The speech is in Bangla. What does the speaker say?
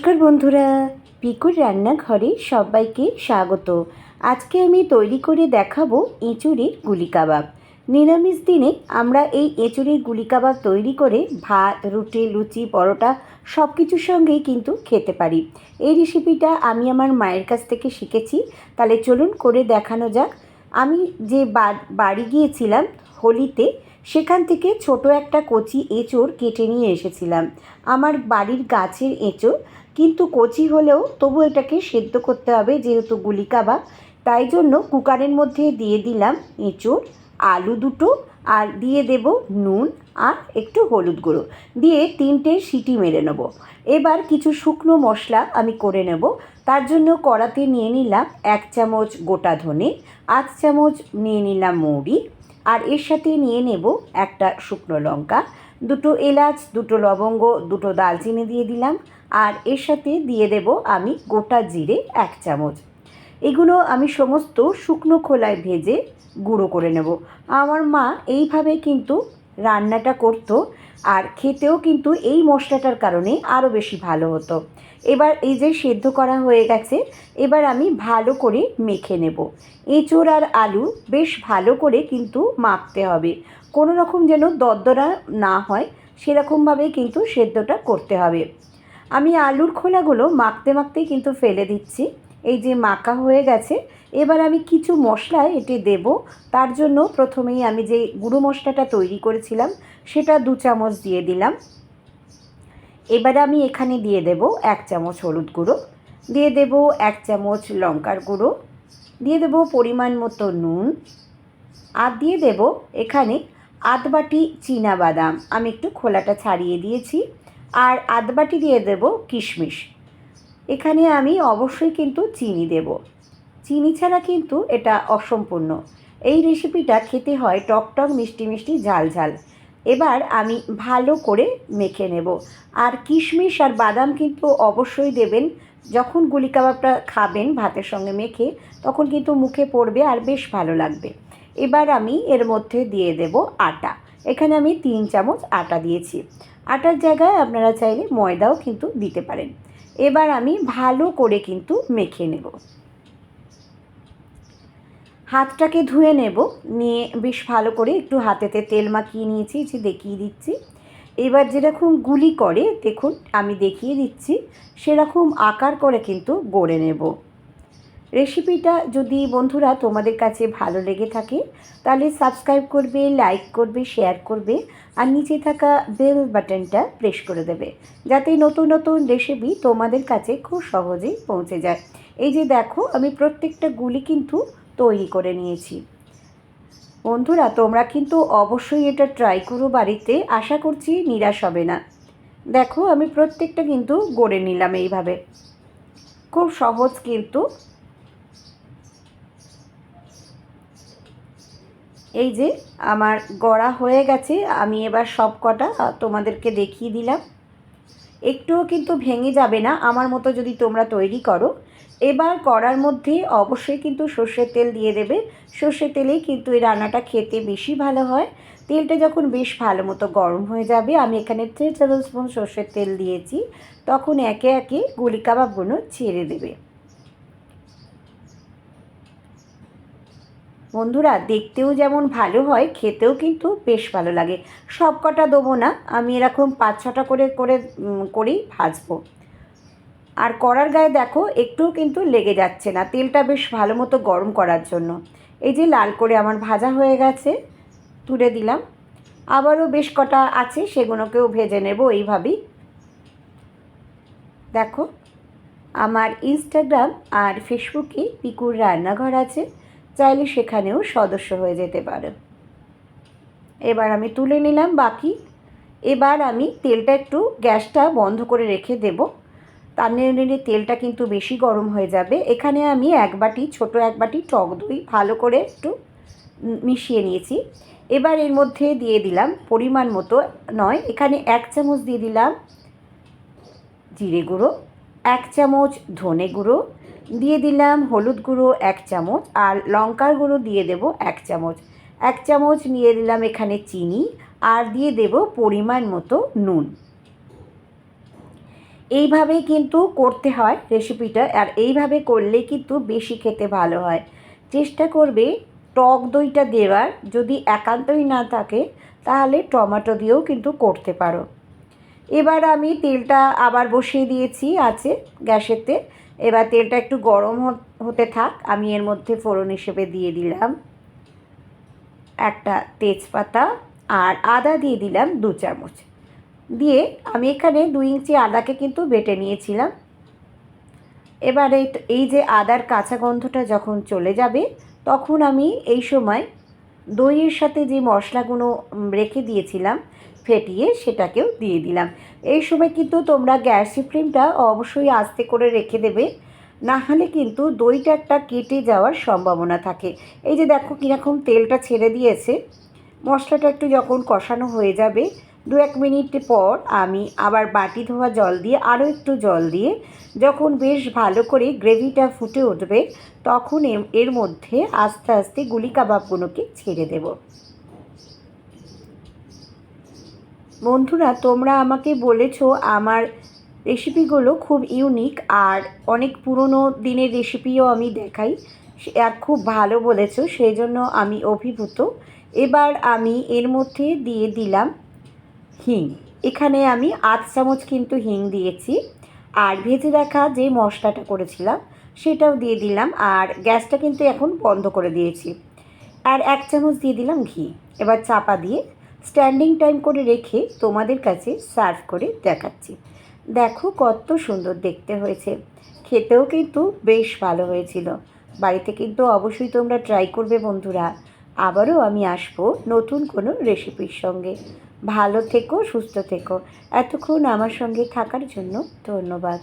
নমস্কার বন্ধুরা, পিকুর রান্নাঘরে সবাইকে স্বাগত। আজকে আমি তৈরি করে দেখাবো এঁচুড়ের গুলি কাবাব। নিরামিষ দিনে আমরা এই এঁচুড়ের গুলি কাবাব তৈরি করে ভাত, রুটি, লুচি, পরোটা সব কিছুর সঙ্গেই কিন্তু খেতে পারি। এই রেসিপিটা আমি আমার মায়ের কাছ থেকে শিখেছি। তাহলে চলুন করে দেখানো যাক। আমি যে বাড়ি গিয়েছিলাম হোলিতে, সেখান থেকে ছোট একটা কচি এঁচোড় কেটে নিয়ে এসেছিলাম। আমার বাড়ির গাছের এঁচোড়, কিন্তু কচি হলেও তবু এটাকে সেদ্ধ করতে হবে যেহেতু গুলি কাবাব। তাই জন্য কুকারের মধ্যে দিয়ে দিলাম এঁচোড়, আলু দুটো, আর দিয়ে দেব নুন আর একটু হলুদ গুঁড়ো দিয়ে 3টে সিটি মেরে নেব। এবার কিছু শুকনো মশলা আমি করে নেব। তার জন্য কড়াতে নিয়ে নিলাম 1 চামচ গোটা ধনে, 8 চামচ নিয়ে নিলাম মৌরি, আর এর সাথে নিয়ে নেব একটা শুকনো লঙ্কা, 2টো এলাচ, 2টো লবঙ্গ, 2টো দালচিনি দিয়ে দিলাম, আর এর সাথে দিয়ে দেব আমি গোটা জিরে 1 চামচ। এগুলো আমি সমস্ত শুকনো খোলায় ভেজে গুঁড়ো করে নেব। আমার মা এইভাবে কিন্তু রান্নাটা করতো, আর খেতেও কিন্তু এই মশলাটার কারণে আরও বেশি ভালো হতো। এবার এই যে সেদ্ধ করা হয়ে গেছে, এবার আমি ভালো করে মেখে নেব। এঁচোড় আর আলু বেশ ভালো করে কিন্তু মাখতে হবে, কোনো রকম যেন দরদরা না হয় সেরকমভাবে কিন্তু সেদ্ধটা করতে হবে। আমি আলুর খোলাগুলো মাখতে মাখতেই কিন্তু ফেলে দিচ্ছি। এই যে মাখা হয়ে গেছে, এবার আমি কিছু মশলা এতে দেব। তার জন্য প্রথমেই আমি যে গুঁড়ো মশলাটা তৈরি করেছিলাম সেটা 2 চামচ দিয়ে দিলাম। এবার আমি এখানে দিয়ে দেব 1 চামচ হলুদ গুঁড়ো, দিয়ে দেব 1 চামচ লঙ্কার গুঁড়ো, দিয়ে দেব পরিমাণ মতো নুন, আর দিয়ে দেব এখানে আধ বাটি চীনাবাদাম, আমি একটু খোলাটা ছাড়িয়ে দিয়েছি, আর আধ বাটি দিয়ে দেব কিশমিশ। এখানে আমি অবশ্যই কিন্তু চিনি দেব, চিনি ছাড়া কিন্তু এটা অসম্পূর্ণ। এই রেসিপিটা খেতে হয় টক টক, মিষ্টি মিষ্টি, ঝাল ঝাল। এবার আমি ভালো করে মেখে নেব। আর কিশমিশ আর বাদাম কিন্তু অবশ্যই দেবেন। যখন গুলি কাবাবটা খাবেন ভাতের সঙ্গে মেখে, তখন কিন্তু মুখে পড়বে আর বেশ ভালো লাগবে। এবার আমি এর মধ্যে দিয়ে দেব আটা। এখানে আমি 3 চামচ আটা দিয়েছি। আটার জায়গায় আপনারা চাইলে ময়দাও কিন্তু দিতে পারেন। এবার আমি ভালো করে কিন্তু মেখে নেব। হাতটাকে ধুয়ে নেব, নিয়ে বেশ ভালো করে একটু হাতেতে তেল মাখিয়ে নিয়েছি, যে দেখিয়ে দিচ্ছি। এবার যেরকম গুলি করে দেখুন আমি দেখিয়ে দিচ্ছি, সেরকম আকার করে কিন্তু গড়ে নেব। রেসিপিটা যদি বন্ধুরা তোমাদের কাছে ভালো লেগে থাকে, তাহলে সাবস্ক্রাইব করবে, লাইক করবে, শেয়ার করবে, আর নিচে থাকা বেল বাটনটা প্রেস করে দেবে, যাতে নতুন নতুন রেসিপি তোমাদের কাছে খুব সহজেই পৌঁছে যায়। এই যে দেখো আমি প্রত্যেকটা গুলি কিন্তু তৈরি করে নিয়েছি। বন্ধুরা তোমরা কিন্তু অবশ্যই এটা ট্রাই করো বাড়িতে, আশা করছি নিরাশ হবে না। দেখো আমি প্রত্যেকটা কিন্তু গড়ে নিলাম এইভাবে, খুব সহজ কিন্তু। এই যে আমার গড়া হয়ে গেছে, আমি এবার সব কটা তোমাদেরকে দেখিয়ে দিলাম। একটুও কিন্তু ভেঙে যাবে না আমার মতো যদি তোমরা তৈরি করো। এবার কড়ার মধ্যে অবশ্যই কিন্তু সর্ষের তেল দিয়ে দেবে। সর্ষের তেলেই কিন্তু এই রান্নাটা খেতে বেশি ভালো হয়। তেলটা যখন বেশ ভালো মতো গরম হয়ে যাবে, আমি এখানে 3 টেবিল স্পুন সর্ষের তেল দিয়েছি, তখন একে একে গুলি কাবাবগুলো ছেড়ে দেবে। বন্ধুরা দেখতেও যেমন ভালো হয়, খেতেও কিন্তু বেশ ভালো লাগে। সব কটা দেবো না, আমি এরকম 5-6টা করেই ভাজবো। আর কড়ার গায়ে দেখো একটুও কিন্তু লেগে যাচ্ছে না, তেলটা বেশ ভালো মতো গরম করার জন্য। এই যে লাল করে আমার ভাজা হয়ে গেছে, তুলে দিলাম। আবারও বেশ কটা আছে, সেগুলোকেও ভেজে নেব এইভাবেই। দেখো আমার ইনস্টাগ্রাম আর ফেসবুকে পিকুর রান্নাঘর আছে, চাইলে সেখানেও সদস্য হয়ে যেতে পারো। এবার আমি তুলে নিলাম বাকি। এবার আমি তেলটা একটু গ্যাসটা বন্ধ করে রেখে দেব, তার নিলে তেলটা কিন্তু বেশি গরম হয়ে যাবে। এখানে আমি 1 বাটি, ছোটো 1 বাটি টক দই ভালো করে একটু মিশিয়ে নিয়েছি। এবার এর মধ্যে দিয়ে দিলাম পরিমাণ মতো, নয় এখানে 1 চামচ দিয়ে দিলাম জিরে গুঁড়ো, 1 চামচ ধনে গুঁড়ো, দিয়ে দিলাম হলুদ গুঁড়ো 1 চামচ, আর লঙ্কার গুঁড়ো দিয়ে দেব 1 চামচ। 1 চামচ নিয়ে দিলাম এখানে চিনি, আর দিয়ে দেব পরিমাণ মতো নুন। এইভাবেই কিন্তু করতে হয় রেসিপিটা, আর এইভাবে করলে কিন্তু বেশি খেতে ভালো হয়। চেষ্টা করবে টক দইটা দেওয়ার, যদি একান্তই না থাকে তাহলে টমেটো দিয়েও কিন্তু করতে পারো। এবার আমি তেলটা আবার বসিয়ে দিয়েছি আছে গ্যাসেতে। এবার তেলটা একটু গরম হতে থাক। আমি এর মধ্যে ফোড়ন হিসেবে দিয়ে দিলাম একটা তেজপাতা, আর আদা দিয়ে দিলাম 2 চামচ। দিয়ে আমি এখানে 2 ইঞ্চি আদাকে কিন্তু বেটে নিয়েছিলাম। এবারে এই যে আদার কাঁচা গন্ধটা যখন চলে যাবে, তখন আমি এই সময় দইয়ের সাথে যে মশলাগুলো রেখে দিয়েছিলাম ফেটিয়ে, সেটাকেও দিয়ে দিলাম। এই সময় কিন্তু তোমরা গ্যাসের ফ্লেমটা অবশ্যই আস্তে করে রেখে দেবে, না হলে কিন্তু দইটা একটা কেটে যাওয়ার সম্ভাবনা থাকে। এই যে দেখো কীরকম তেলটা ছেড়ে দিয়েছে। মশলাটা একটু যখন কষানো হয়ে যাবে, 2-1 মিনিট পর আমি আবার বাটি ধোয়া জল দিয়ে, আরও একটু জল দিয়ে, যখন বেশ ভালো করে গ্রেভিটা ফুটে উঠবে, তখন এর মধ্যে আস্তে আস্তে গুলি কাবাবগুলোকে ছেড়ে দেব। বন্ধুরা, তোমরা আমাকে বলেছো আমার রেসিপিগুলো খুব ইউনিক, আর অনেক পুরনো দিনের রেসিপিও আমি দেখাই, আর খুব ভালো বলেছো, সেই জন্য আমি অভিভূত। এবার আমি এর মধ্যে দিয়ে দিলাম হিং। এখানে আমি 8 চামচ কিন্তু হিং দিয়েছি, আর ভেজে রাখা যে মশলাটা করেছিলাম সেটাও দিয়ে দিলাম, আর গ্যাসটা কিন্তু এখন বন্ধ করে দিয়েছি। আর 1 চামচ দিয়ে দিলাম ঘি। এবার চাপা দিয়ে স্ট্যান্ডিং টাইম করে রেখে তোমাদের কাছে সার্ভ করে দেখাচ্ছি। দেখো কত সুন্দর দেখতে হয়েছে, খেতেও কিন্তু বেশ ভালো হয়েছিল। বাড়িতে কিন্তু অবশ্যই তোমরা ট্রাই করবে বন্ধুরা। আবারও আমি আসবো নতুন কোনো রেসিপির সঙ্গে। ভালো থেকো, সুস্থ থেকো। এতক্ষণ আমার সঙ্গে থাকার জন্য ধন্যবাদ।